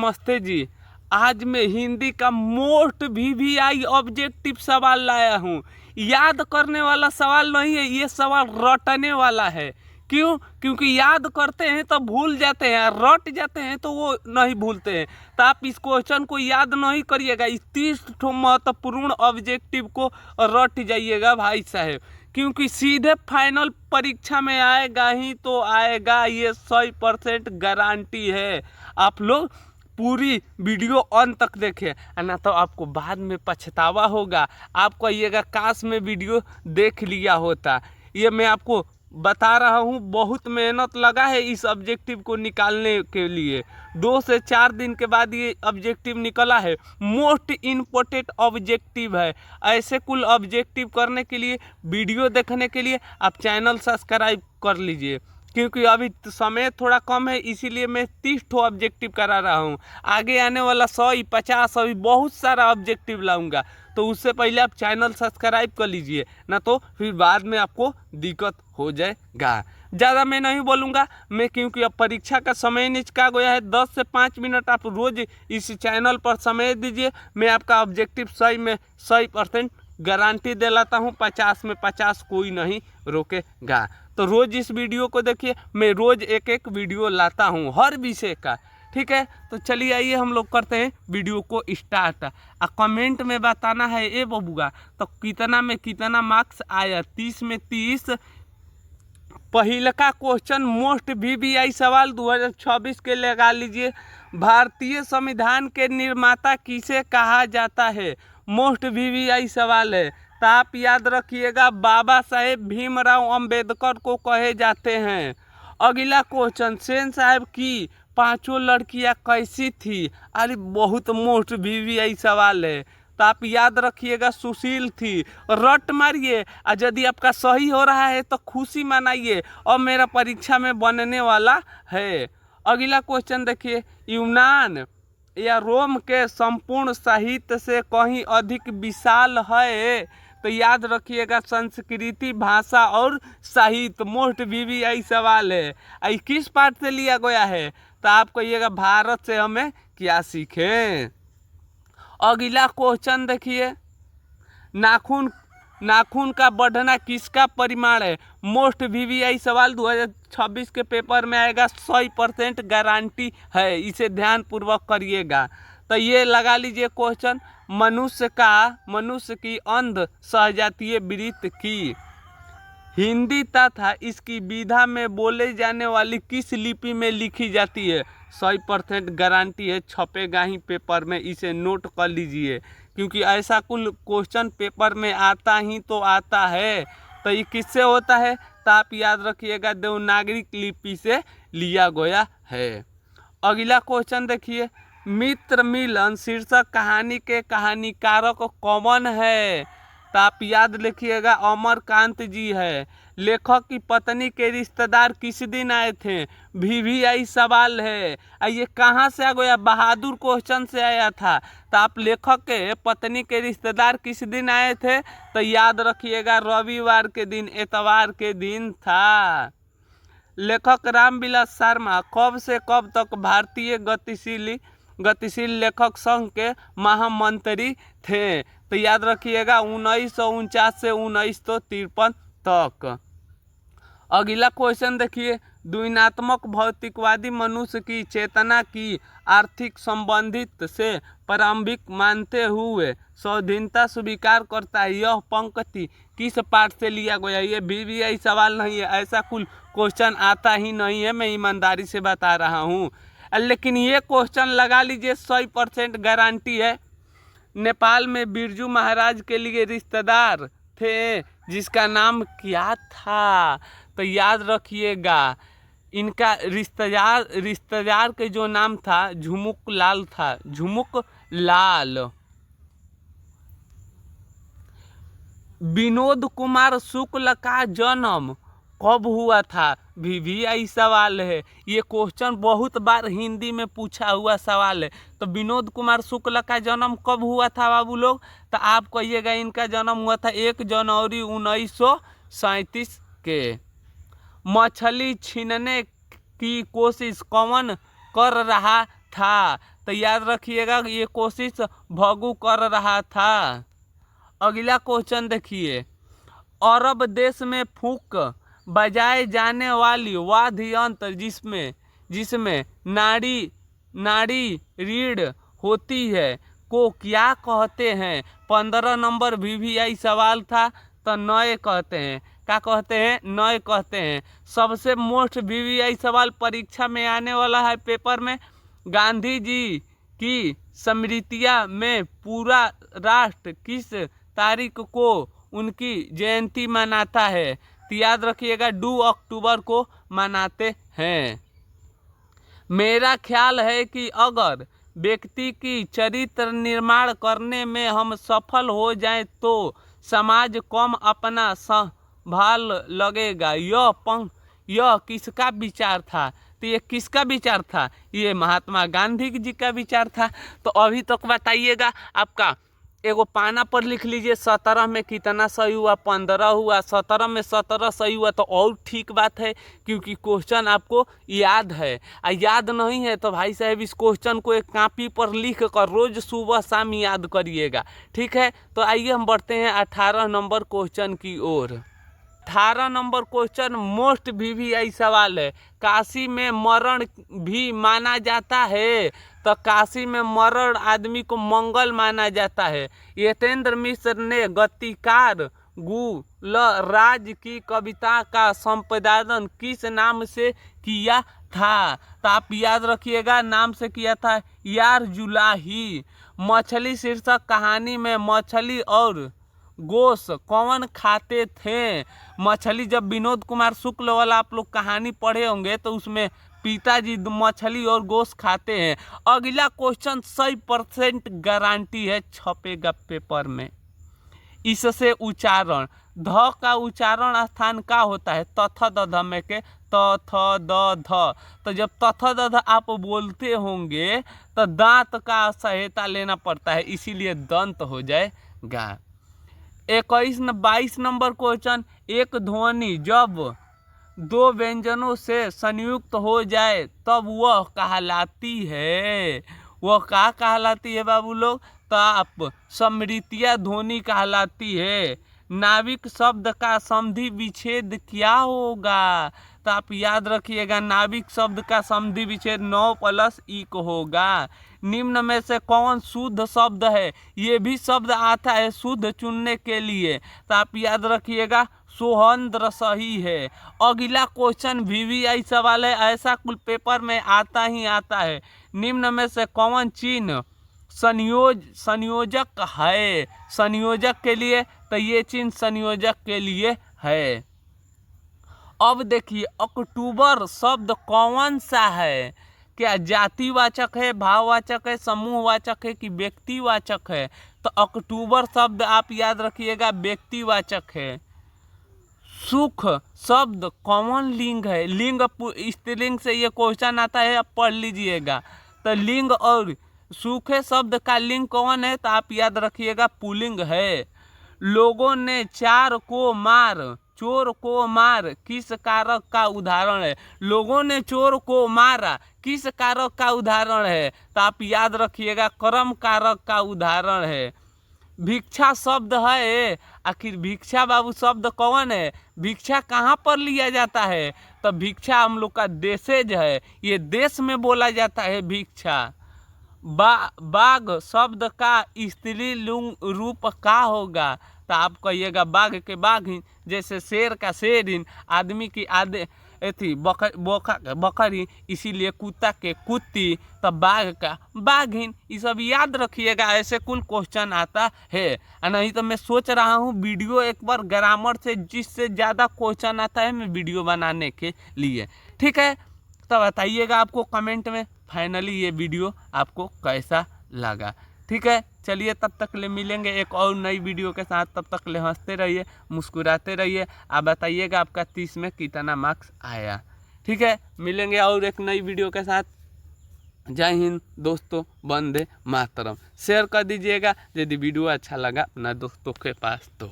नमस्ते जी। आज मैं हिंदी का मोस्ट वीवीआई ऑब्जेक्टिव सवाल लाया हूँ। याद करने वाला सवाल नहीं है, ये सवाल रटने वाला है। क्यों? क्योंकि याद करते हैं तो भूल जाते हैं, रट जाते हैं तो वो नहीं भूलते हैं। तो आप इस क्वेश्चन को याद नहीं करिएगा, इस 30 महत्वपूर्ण ऑब्जेक्टिव को रट जाइएगा भाई साहब, क्योंकि सीधे फाइनल परीक्षा में आएगा ही तो आएगा, ये 100% गारंटी है। आप लोग पूरी वीडियो अंत तक देखें, ना तो आपको बाद में पछतावा होगा। आप कहिएगा काश में वीडियो देख लिया होता। ये मैं आपको बता रहा हूँ, बहुत मेहनत लगा है इस ऑब्जेक्टिव को निकालने के लिए। 2 से 4 दिन के बाद ये ऑब्जेक्टिव निकला है। मोस्ट इम्पोर्टेंट ऑब्जेक्टिव है। ऐसे कुल ऑब्जेक्टिव करने के लिए, वीडियो देखने के लिए आप चैनल सब्सक्राइब कर लीजिए, क्योंकि अभी समय थोड़ा कम है, इसीलिए मैं 30 ठो ऑब्जेक्टिव करा रहा हूँ। आगे आने वाला 100, 50 अभी बहुत सारा ऑब्जेक्टिव लाऊंगा, तो उससे पहले आप चैनल सब्सक्राइब कर लीजिए, ना तो फिर बाद में आपको दिक्कत हो जाएगा। ज़्यादा मैं नहीं बोलूँगा मैं, क्योंकि अब परीक्षा का समय निचका गया है। 10 से 5 मिनट आप रोज़ इस चैनल पर समय दीजिए। मैं आपका ऑब्जेक्टिव 100% गारंटी दिलाता हूँ। 50 में 50 कोई नहीं रोकेगा। तो रोज़ इस वीडियो को देखिए, मैं रोज़ एक एक वीडियो लाता हूँ हर विषय का, ठीक है। तो चलिए आइए हम लोग करते हैं वीडियो को स्टार्ट। कमेंट में बताना है ए बबुआ, तो कितना में कितना मार्क्स आया। 30 में 30। पहला का क्वेश्चन मोस्ट वीवीआई सवाल 2026 के लगा लीजिए। भारतीय संविधान के निर्माता किसे कहा जाता है? मोस्ट वीवीआई सवाल है, तो आप याद रखिएगा बाबा साहेब भीमराव अंबेडकर को कहे जाते हैं। अगला क्वेश्चन, सेन साहब की 5 लड़कियां कैसी थी? अरे बहुत मोस्ट वीवीआई सवाल है, तो आप याद रखिएगा सुशील थी। रट मारिए, और यदि आपका सही हो रहा है तो खुशी मनाइए, और मेरा परीक्षा में बनने वाला है। अगला क्वेश्चन देखिए, यूनान या रोम के संपूर्ण साहित्य से कहीं अधिक विशाल है? तो याद रखिएगा संस्कृति, भाषा और साहित्य। मोस्ट वीवीआई सवाल है। किस पार्ट से लिया गया है? तो आप कहिएगा भारत से हमें क्या सीखें। अगला क्वेश्चन देखिए, नाखून का बढ़ना किसका परिमाण है? मोस्ट वीवीआई सवाल 2026 के पेपर में आएगा, 100% गारंटी है, इसे ध्यान पूर्वक करिएगा। तो ये लगा लीजिए क्वेश्चन, मनुष्य की अंध सहजातीय वृत्ति की हिंदी तथा इसकी विधा में बोले जाने वाली किस लिपि में लिखी जाती है? 100% गारंटी है, छपेगा ही पेपर में, इसे नोट कर लीजिए, क्योंकि ऐसा कुल क्वेश्चन पेपर में आता ही तो आता है। तो ये किससे होता है? तो आप याद रखिएगा देवनागरी लिपि से लिया गया है। अगला क्वेश्चन देखिए, मित्र मिलन शीर्षक कहानी के कहानीकारक कौन है? तो आप याद रखिएगा अमरकांत जी है। लेखक की पत्नी के रिश्तेदार किस दिन आए थे? वीवीआई सवाल है। ये कहाँ से आ गया? बहादुर क्वेश्चन से आया था। तो आप लेखक के पत्नी के रिश्तेदार किस दिन आए थे? तो याद रखिएगा रविवार के दिन, एतवार के दिन था। लेखक रामविलास शर्मा कब से कब तक भारतीय गतिशील लेखक संघ के महामंत्री थे? तो याद रखिएगा 1949 से 1953 तक। अगला क्वेश्चन देखिए, द्वंद्वात्मक भौतिकवादी मनुष्य की चेतना की आर्थिक संबंधित से प्रारंभिक मानते हुए स्वाधीनता स्वीकार करता है। यह पंक्ति किस पाठ से लिया गया? ये वीवीआई सवाल नहीं है, ऐसा कुल क्वेश्चन आता ही नहीं है, मैं ईमानदारी से बता रहा हूँ। लेकिन ये क्वेश्चन लगा लीजिए, 100% गारंटी है। नेपाल में बिरजू महाराज के लिए रिश्तेदार थे, जिसका नाम क्या था? तो याद रखिएगा इनका रिश्तेदार के जो नाम था झुमुक लाल था, झुमुक लाल। विनोद कुमार शुक्ल का जन्म कब हुआ था? वीवीआई सवाल है। ये क्वेश्चन बहुत बार हिंदी में पूछा हुआ सवाल है। तो विनोद कुमार शुक्ल का जन्म कब हुआ था बाबू लोग? तो आप कहिएगा इनका जन्म हुआ था 1 जनवरी 1937 के। मछली छीनने की कोशिश कौन कर रहा था? तो याद रखिएगा ये कोशिश भगू कर रहा था। अगला क्वेश्चन देखिए, अरब देश में फूंक बजाए जाने वाली वाद्य यंत्र जिसमें नाड़ी रीढ़ होती है को क्या कहते हैं? 15 नंबर VVI सवाल था, तो नए कहते हैं। क्या कहते हैं? नए कहते हैं। सबसे मोस्ट VVI सवाल परीक्षा में आने वाला है पेपर में। गांधी जी की स्मृतियाँ में पूरा राष्ट्र किस तारीख को उनकी जयंती मनाता है? तो याद रखिएगा 2 अक्टूबर को मनाते हैं। मेरा ख्याल है कि अगर व्यक्ति की चरित्र निर्माण करने में हम सफल हो जाएं तो समाज कम अपना संभाल लगेगा। यह किसका विचार था? तो ये किसका विचार था? ये महात्मा गांधी जी का विचार था। तो अभी तक बताइएगा, आपका एगो पाना पर लिख लीजिए 17 में कितना सही हुआ? 15 हुआ। 17 में 17 सही हुआ तो और ठीक बात है, क्योंकि क्वेश्चन आपको याद है। याद नहीं है तो भाई साहब इस क्वेश्चन को एक कॉपी पर लिख कर रोज सुबह शाम याद करिएगा, ठीक है। तो आइए हम बढ़ते हैं 18 नंबर क्वेश्चन की ओर। 18 नंबर क्वेश्चन मोस्ट VVI सवाल है। काशी में मरण भी माना जाता है, तो काशी में मरण आदमी को मंगल माना जाता है। यतेंद्र मिश्र ने गीतकार गुलराज की कविता का संपादन किस नाम से किया था? तो आप याद रखिएगा नाम से किया था यार जुलाही। मछली शीर्षक कहानी में मछली और गोश कौन खाते थे? मछली, जब विनोद कुमार शुक्ल वाला आप लोग कहानी पढ़े होंगे तो उसमें पिताजी मछली और गोश खाते हैं। अगला क्वेश्चन 100% गारंटी है, छपेगा पेपर में। इससे उच्चारण, ध का उच्चारण स्थान का होता है? तथ द में के त थ द ध। तो जब तथ द ध आप बोलते होंगे तो दांत का सहायता लेना पड़ता है, इसीलिए दंत हो जाएगा। 22 नंबर क्वेश्चन, एक ध्वनि जब 2 व्यंजनों से संयुक्त हो जाए तब वह कहलाती है? वह क्या कहलाती है बाबू लोग? तो आप स्मृतियाँ ध्वनि कहलाती है। नाविक शब्द का संधि विच्छेद क्या होगा? तो आप याद रखिएगा नाविक शब्द का संधि विच्छेद 9 + इक होगा। निम्न में से कौन शुद्ध शब्द है? ये भी शब्द आता है शुद्ध चुनने के लिए, तो आप याद रखिएगा सोहंद्र सही है। अगला क्वेश्चन VVI सवाल है, ऐसा कुल पेपर में आता ही आता है। निम्न में से कौन चिन्ह संयोजक है? संयोजक के लिए, तो ये चिन्ह संयोजक के लिए है। अब देखिए अक्टूबर शब्द कौन सा है? क्या जातिवाचक है, भाववाचक है, समूहवाचक है कि व्यक्तिवाचक है? तो अक्टूबर शब्द आप याद रखिएगा व्यक्तिवाचक है। सुख शब्द कौन लिंग है? लिंग स्त्रीलिंग से ये क्वेश्चन आता है, आप पढ़ लीजिएगा। तो लिंग और सूखे शब्द का लिंग कौन है? तो आप याद रखिएगा पुल्लिंग है। लोगों ने चोर को मार किस कारक का उदाहरण है? लोगों ने चोर को मारा किस कारक का उदाहरण है? तो आप याद रखिएगा कर्म कारक का उदाहरण है। भिक्षा शब्द है, आखिर भिक्षा बाबू शब्द कौन है? भिक्षा कहाँ पर लिया जाता है? तो भिक्षा हम लोग का देशज है, ये देश में बोला जाता है भिक्षा। बाघ शब्द का स्त्रीलिंग रूप का होगा? तो आप कहिएगा बाघ के बाघिन, जैसे शेर का शेरिन, आदमी की बकरी, इसीलिए कुत्ता के कुत्ती, तो बाघ का बाघिन। ये सब याद रखिएगा, ऐसे कुल क्वेश्चन आता है। नहीं तो मैं सोच रहा हूँ वीडियो एक बार ग्रामर से जिससे ज़्यादा क्वेश्चन आता है मैं वीडियो बनाने के लिए, ठीक है। तो बताइएगा आपको कमेंट में फाइनली ये वीडियो आपको कैसा लगा, ठीक है। चलिए तब तक ले मिलेंगे एक और नई वीडियो के साथ। तब तक ले हंसते रहिए, मुस्कुराते रहिए। आप बताइएगा आपका 30 में कितना मार्क्स आया, ठीक है। मिलेंगे और एक नई वीडियो के साथ। जय हिंद दोस्तों, वंदे मातरम। शेयर कर दीजिएगा यदि वीडियो अच्छा लगा अपना दोस्तों के पास तो।